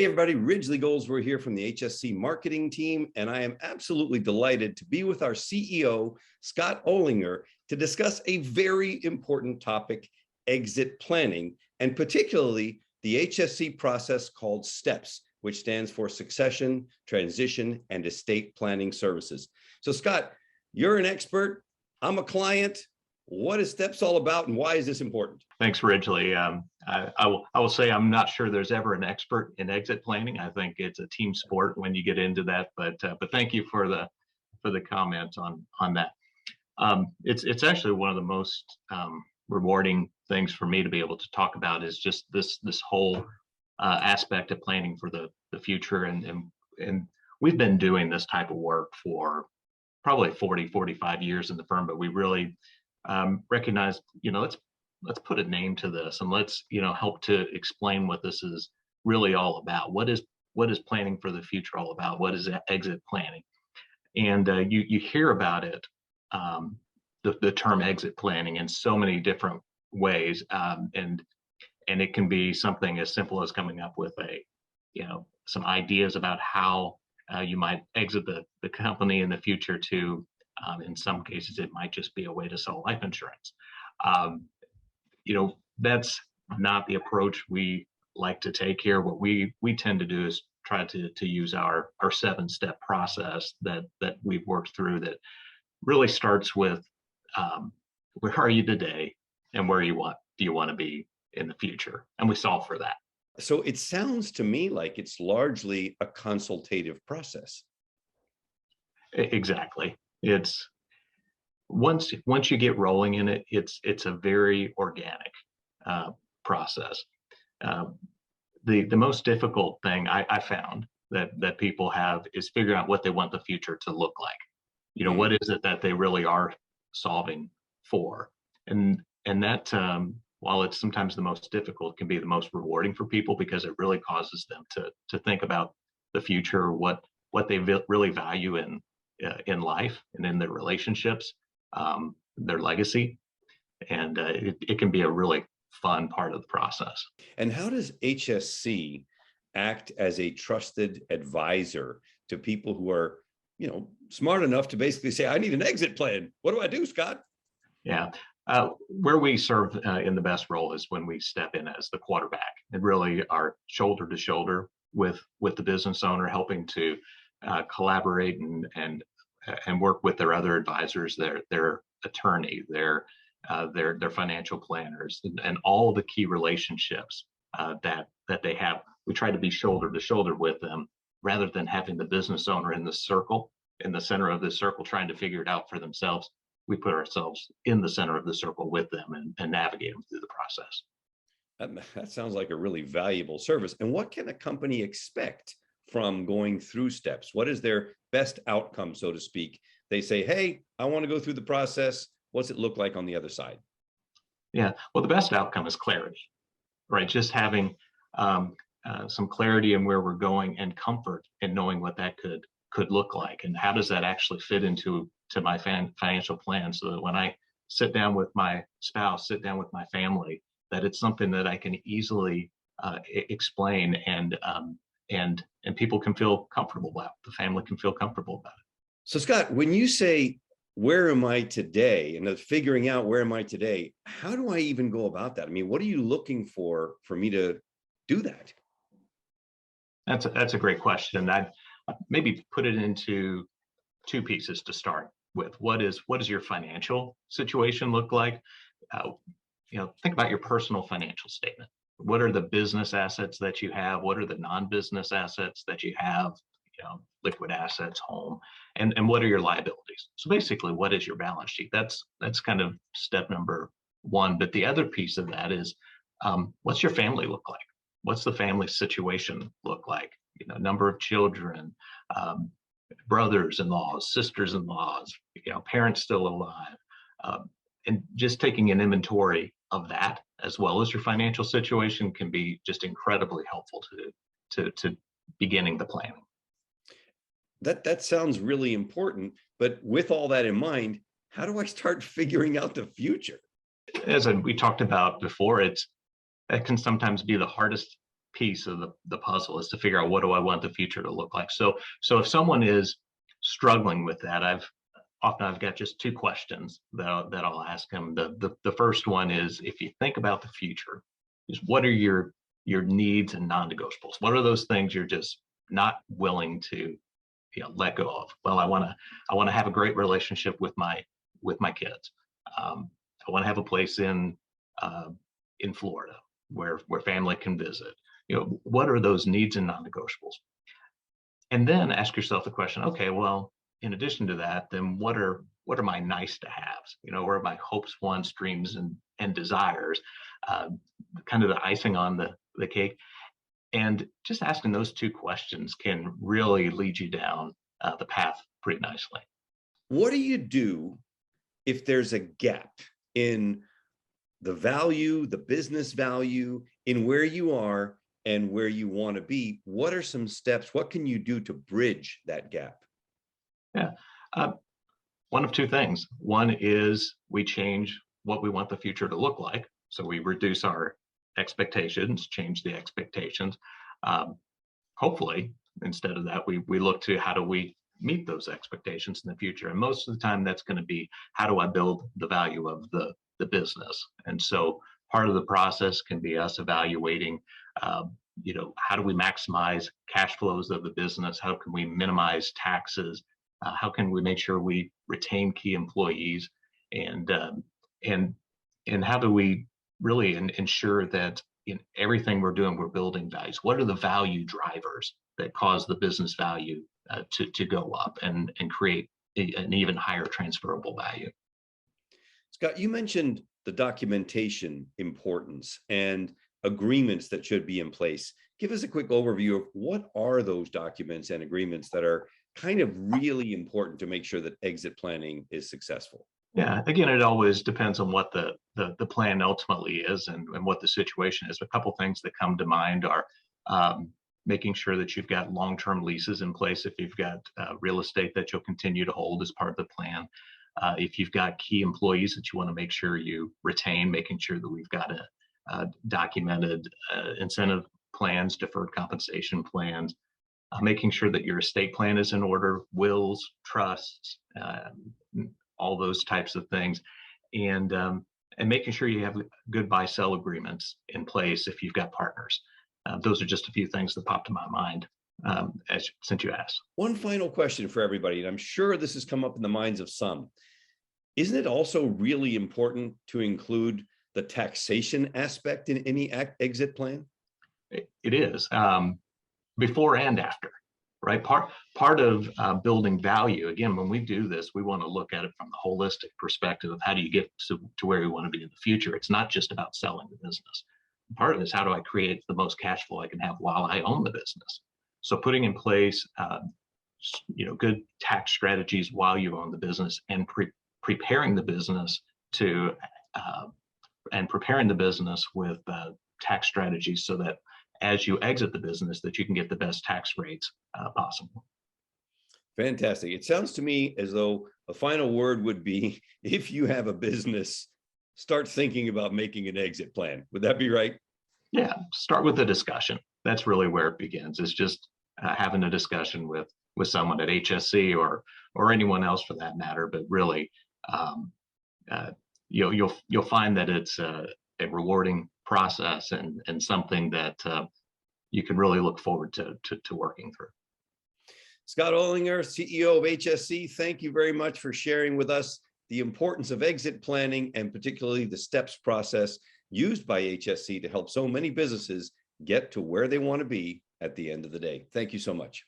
Hey everybody, Ridgely Goals. We're here from the HSC marketing team, and I am absolutely delighted to be with our CEO, Scott Olinger, to discuss a very important topic, exit planning, and particularly the HSC process called STEPS, which stands for Succession, Transition, and Estate Planning Services. So Scott, you're an expert. I'm a client. What is STEPS all about, and why is this important? Thanks, Ridgely. I will say I'm not sure there's ever an expert in exit planning. I think it's a team sport when you get into that. But thank you for the comment on that. It's actually one of the most rewarding things for me to be able to talk about is just this whole aspect of planning for the future. And we've been doing this type of work for probably 45 years in the firm, but we really recognize, let's put a name to this, and let's help to explain what this is really all about. What is planning for the future all about? What is exit planning? And you hear about it, the term exit planning, in so many different ways, and it can be something as simple as coming up with some ideas about how you might exit the company in the future to, in some cases, it might just be a way to sell life insurance. That's not the approach we like to take here. What we tend to do is try to use our 7-step process that we've worked through, that really starts with where are you today and where do you want to be in the future, and we solve for that. So it sounds to me like it's largely a consultative process. Exactly. It's once you get rolling in it, it's a very organic process. The most difficult thing I found that people have is figuring out what they want the future to look like. What is it that they really are solving for? And that, while it's sometimes the most difficult, can be the most rewarding for people, because it really causes them to think about the future, what they really value in life and in their relationships, their legacy. And it can be a really fun part of the process. And how does HSC act as a trusted advisor to people who are, smart enough to basically say, I need an exit plan? What do I do, Scott? Yeah. Where we serve in the best role is when we step in as the quarterback and really are shoulder to shoulder with the business owner, helping to collaborate and work with their other advisors, their attorney, their financial planners, and all the key relationships that they have. We try to be shoulder to shoulder with them, rather than having the business owner in the center of the circle, trying to figure it out for themselves. We put ourselves in the center of the circle with them and navigate them through the process. That sounds like a really valuable service. And what can a company expect from going through STEPS? What is their best outcome, so to speak? They say, hey, I want to go through the process. What's it look like on the other side? Yeah, well, the best outcome is clarity, right? Just having some clarity in where we're going, and comfort in knowing what that could look like, and how does that actually fit into my financial plan, so that when I sit down with my spouse, sit down with my family, that it's something that I can easily explain, and people can feel comfortable about. The family can feel comfortable about it. So Scott, when you say, where am I today, and figuring out where am I today, how do I even go about that? I mean, what are you looking for me to do that? That's a great question. I'd maybe put it into two pieces to start with. What does your financial situation look like? Think about your personal financial statement. What are the business assets that you have? What are the non-business assets that you have? Liquid assets, home, and what are your liabilities? So basically, what is your balance sheet? That's kind of step number one. But the other piece of that is, what's your family look like? What's the family situation look like? Number of children, brothers-in-laws, sisters-in-laws, parents still alive, and just taking an inventory of that, as well as your financial situation, can be just incredibly helpful to beginning the planning. That sounds really important, but with all that in mind, how do I start figuring out the future? As we talked about before, that can sometimes be the hardest piece of the puzzle, is to figure out, what do I want the future to look like? So if someone is struggling with that, I've got just two questions that I'll ask them. The first one is, if you think about the future, is what are your needs and non-negotiables? What are those things you're just not willing to let go of? Well, I want to have a great relationship with my kids. I want to have a place in Florida where family can visit. What are those needs and non-negotiables? And then ask yourself the question, okay, well, in addition to that, then what are my nice to haves? What are my hopes, wants, dreams, and desires? Kind of the icing on the cake. And just asking those two questions can really lead you down the path pretty nicely. What do you do if there's a gap in the value, the business value, in where you are and where you want to be? What are some steps? What can you do to bridge that gap? Yeah. One of two things. One is we change what we want the future to look like. So we reduce our expectations, change the expectations. Hopefully, instead of that, we look to, how do we meet those expectations in the future? And most of the time, that's going to be, how do I build the value of the business? And so part of the process can be us evaluating, how do we maximize cash flows of the business? How can we minimize taxes? How can we make sure we retain key employees? And how do we really ensure that in everything we're doing, we're building values? What are the value drivers that cause the business value to go up and create an even higher transferable value? Scott, you mentioned the documentation importance and agreements that should be in place. Give us a quick overview of what are those documents and agreements that are kind of really important to make sure that exit planning is successful. Yeah, again, it always depends on what the plan ultimately is and what the situation is. A couple things that come to mind are making sure that you've got long-term leases in place if you've got real estate that you'll continue to hold as part of the plan. If you've got key employees that you want to make sure you retain, making sure that we've got a documented incentive plans, deferred compensation plans, making sure that your estate plan is in order, wills, trusts, all those types of things, and making sure you have good buy-sell agreements in place if you've got partners. Those are just a few things that popped to my mind since you asked. One final question for everybody, and I'm sure this has come up in the minds of some. Isn't it also really important to include the taxation aspect in any exit plan? It is, before and after. Right. Part of building value, again, when we do this, we want to look at it from the holistic perspective of, how do you get to where we want to be in the future? It's not just about selling the business. Part of it is, how do I create the most cash flow I can have while I own the business? So putting in place, good tax strategies while you own the business, and preparing the business with tax strategies, so that as you exit the business, that you can get the best tax rates possible. Fantastic. It sounds to me as though a final word would be, if you have a business, start thinking about making an exit plan. Would that be right? Yeah, start with the discussion. That's really where it begins, is just having a discussion with someone at HSC or anyone else for that matter. But really, you'll find that it's a rewarding process and something that you can really look forward to working through. Scott Olinger, CEO of HSC, thank you very much for sharing with us the importance of exit planning, and particularly the STEPS process used by HSC to help so many businesses get to where they want to be at the end of the day. Thank you so much.